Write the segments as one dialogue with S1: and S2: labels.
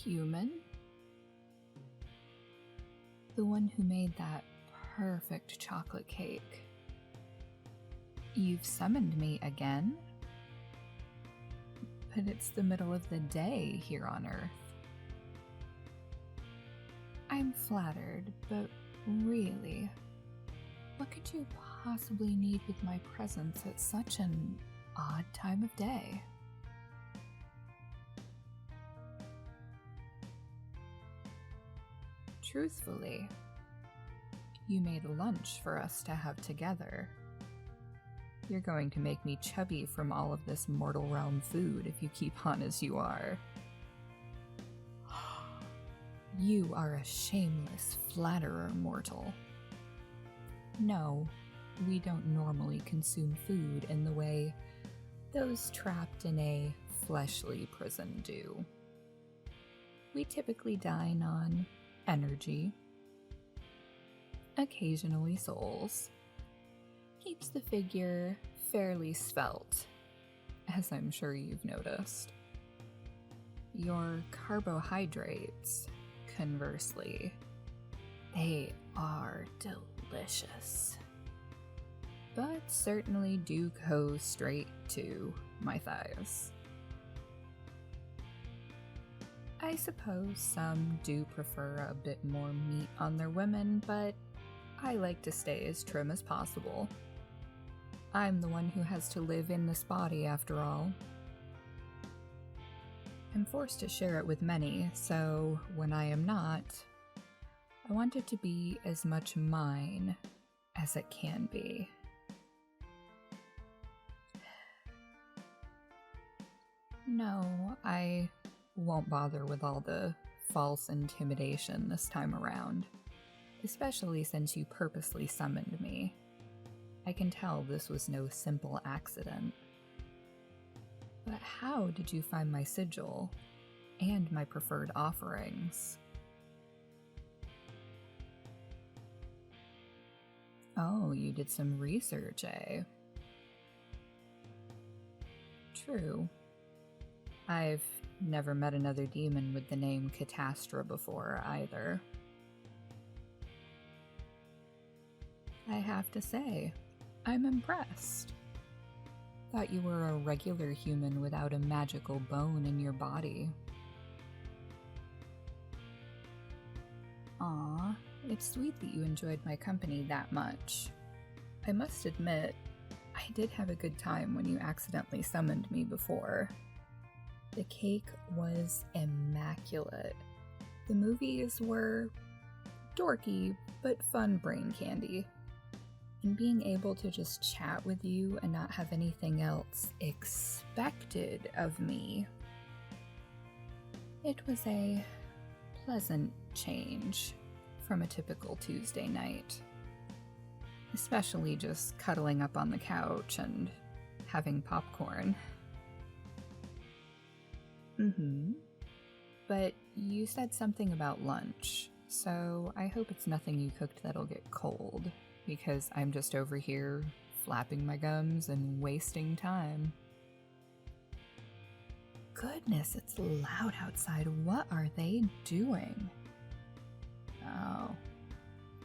S1: human? The one who made that perfect chocolate cake. You've summoned me again? But it's the middle of the day here on Earth. I'm flattered, but really, what could you possibly need with my presence at such an odd time of day? Truthfully, you made lunch for us to have together. You're going to make me chubby from all of this mortal realm food if you keep on as you are. You are a shameless flatterer, mortal. No, we don't normally consume food in the way those trapped in a fleshly prison do. We typically dine on energy, occasionally souls. Keeps the figure fairly svelte, as I'm sure you've noticed. Your carbohydrates, conversely, they are delicious, but certainly do go straight to my thighs. I suppose some do prefer a bit more meat on their women, but I like to stay as trim as possible. I'm the one who has to live in this body, after all. I'm forced to share it with many, so when I am not, I want it to be as much mine as it can be. No, I won't bother with all the false intimidation this time around, especially since you purposely summoned me. I can tell this was no simple accident. But how did you find my sigil and my preferred offerings? Oh, you did some research, eh? True. I've never met another demon with the name Catastra before, either. I have to say, I'm impressed. Thought you were a regular human without a magical bone in your body. Aw, it's sweet that you enjoyed my company that much. I must admit, I did have a good time when you accidentally summoned me before. The cake was immaculate. The movies were dorky, but fun brain candy. And being able to just chat with you and not have anything else expected of me, it was a pleasant change from a typical Tuesday night. Especially just cuddling up on the couch and having popcorn. But you said something about lunch, so I hope it's nothing you cooked that'll get cold, because I'm just over here flapping my gums and wasting time. Goodness, it's loud outside. What are they doing? Oh,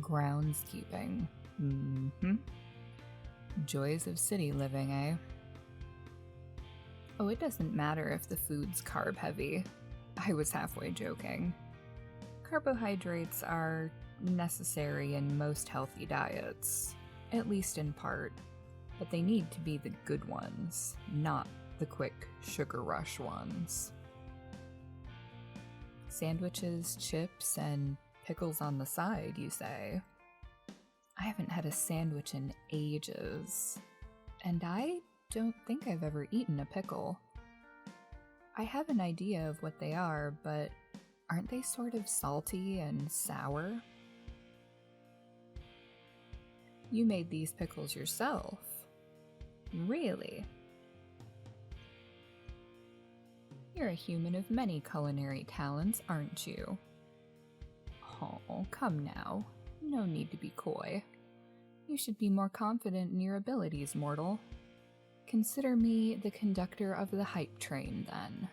S1: groundskeeping. Joys of city living, eh? Oh, it doesn't matter if the food's carb heavy. I was halfway joking. Carbohydrates are necessary in most healthy diets, at least in part, but they need to be the good ones, not the quick sugar rush ones. Sandwiches, chips, and pickles on the side, you say? I haven't had a sandwich in ages, and I don't think I've ever eaten a pickle. I have an idea of what they are, but aren't they sort of salty and sour? You made these pickles yourself? Really? You're a human of many culinary talents, aren't you? Oh, come now. No need to be coy. You should be more confident in your abilities, mortal. Consider me the conductor of the hype train, then.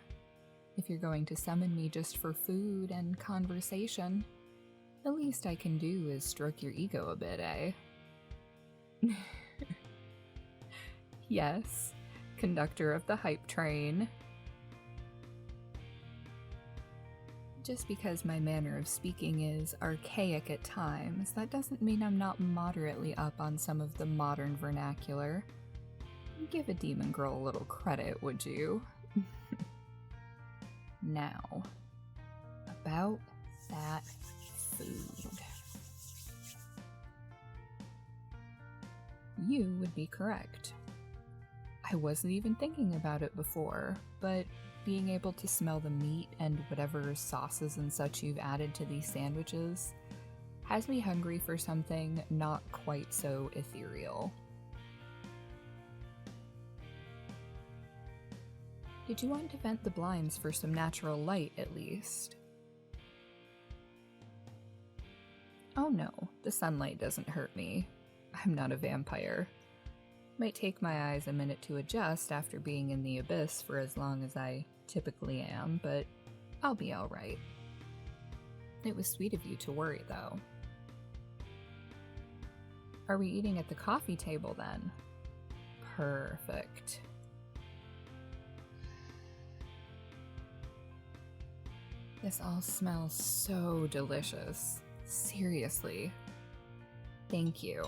S1: If you're going to summon me just for food and conversation, the least I can do is stroke your ego a bit, eh? Yes, conductor of the hype train. Just because my manner of speaking is archaic at times, that doesn't mean I'm not moderately up on some of the modern vernacular. Give a demon girl a little credit, would you? Now, about that food. You would be correct. I wasn't even thinking about it before, but being able to smell the meat and whatever sauces and such you've added to these sandwiches has me hungry for something not quite so ethereal. Did you want to vent the blinds for some natural light, at least? Oh no, the sunlight doesn't hurt me. I'm not a vampire. Might take my eyes a minute to adjust after being in the abyss for as long as I typically am, but I'll be alright. It was sweet of you to worry, though. Are we eating at the coffee table, then? Perfect. This all smells so delicious. Seriously. Thank you.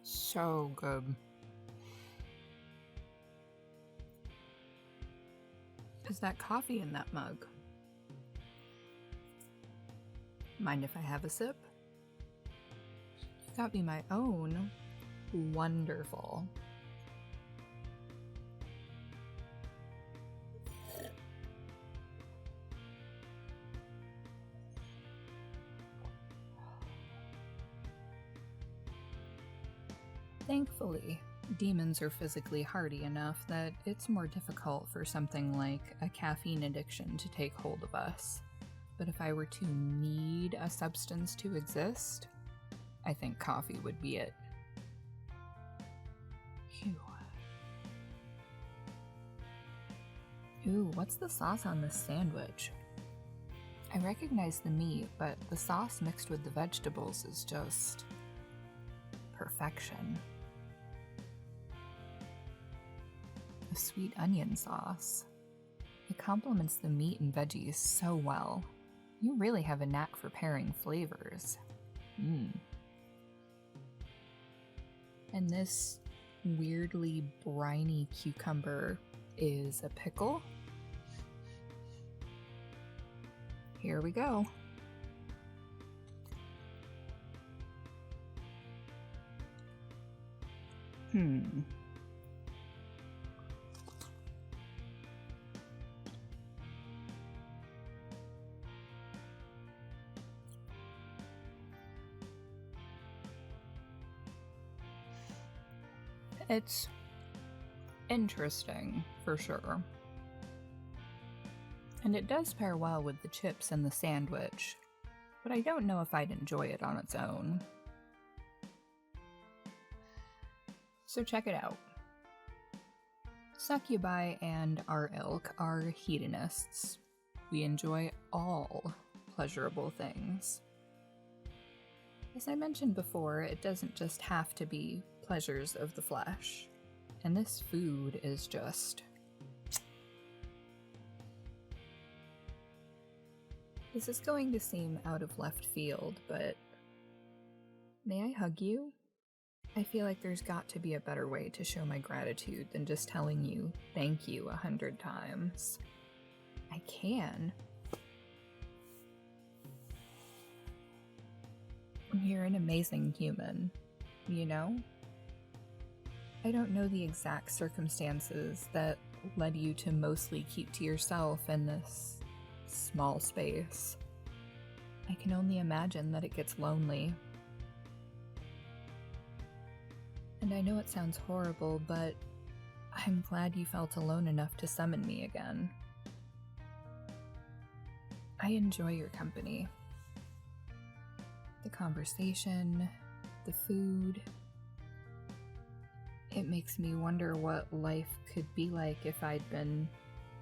S1: So good. Is that coffee in that mug? Mind if I have a sip? You got me my own. Wonderful. Thankfully, demons are physically hardy enough that it's more difficult for something like a caffeine addiction to take hold of us. But if I were to need a substance to exist, I think coffee would be it. Phew. Ooh, what's the sauce on this sandwich? I recognize the meat, but the sauce mixed with the vegetables is just perfection. A sweet onion sauce. It complements the meat and veggies so well. You really have a knack for pairing flavors. And this weirdly briny cucumber is a pickle. Here we go. It's interesting, for sure. And it does pair well with the chips and the sandwich, but I don't know if I'd enjoy it on its own. So check it out. Succubi and our ilk are hedonists. We enjoy all pleasurable things. As I mentioned before, it doesn't just have to be pleasures of the flesh, and this food is just... This is going to seem out of left field, but may I hug you? I feel like there's got to be a better way to show my gratitude than just telling you thank you 100 times. I can. You're an amazing human, you know? I don't know the exact circumstances that led you to mostly keep to yourself in this small space. I can only imagine that it gets lonely. And I know it sounds horrible, but I'm glad you felt alone enough to summon me again. I enjoy your company. The conversation, the food. It makes me wonder what life could be like if I'd been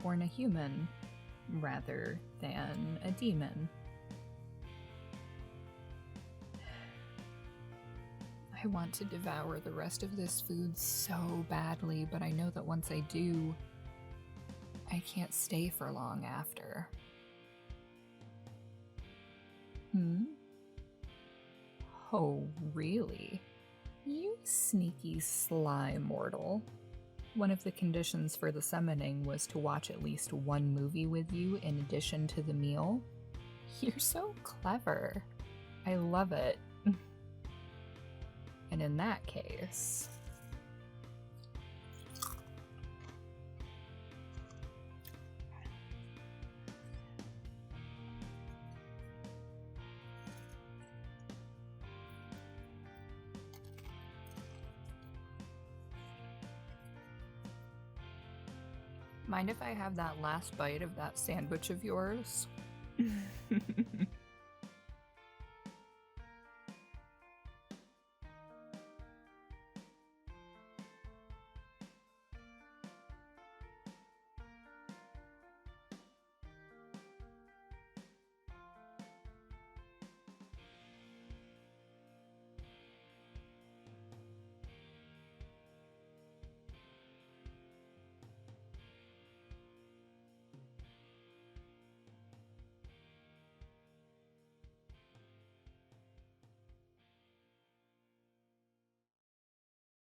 S1: born a human rather than a demon. I want to devour the rest of this food so badly, but I know that once I do, I can't stay for long after. Oh, really? You sneaky, sly mortal. One of the conditions for the summoning was to watch at least one movie with you in addition to the meal. You're so clever. I love it. And in that case... mind if I have that last bite of that sandwich of yours?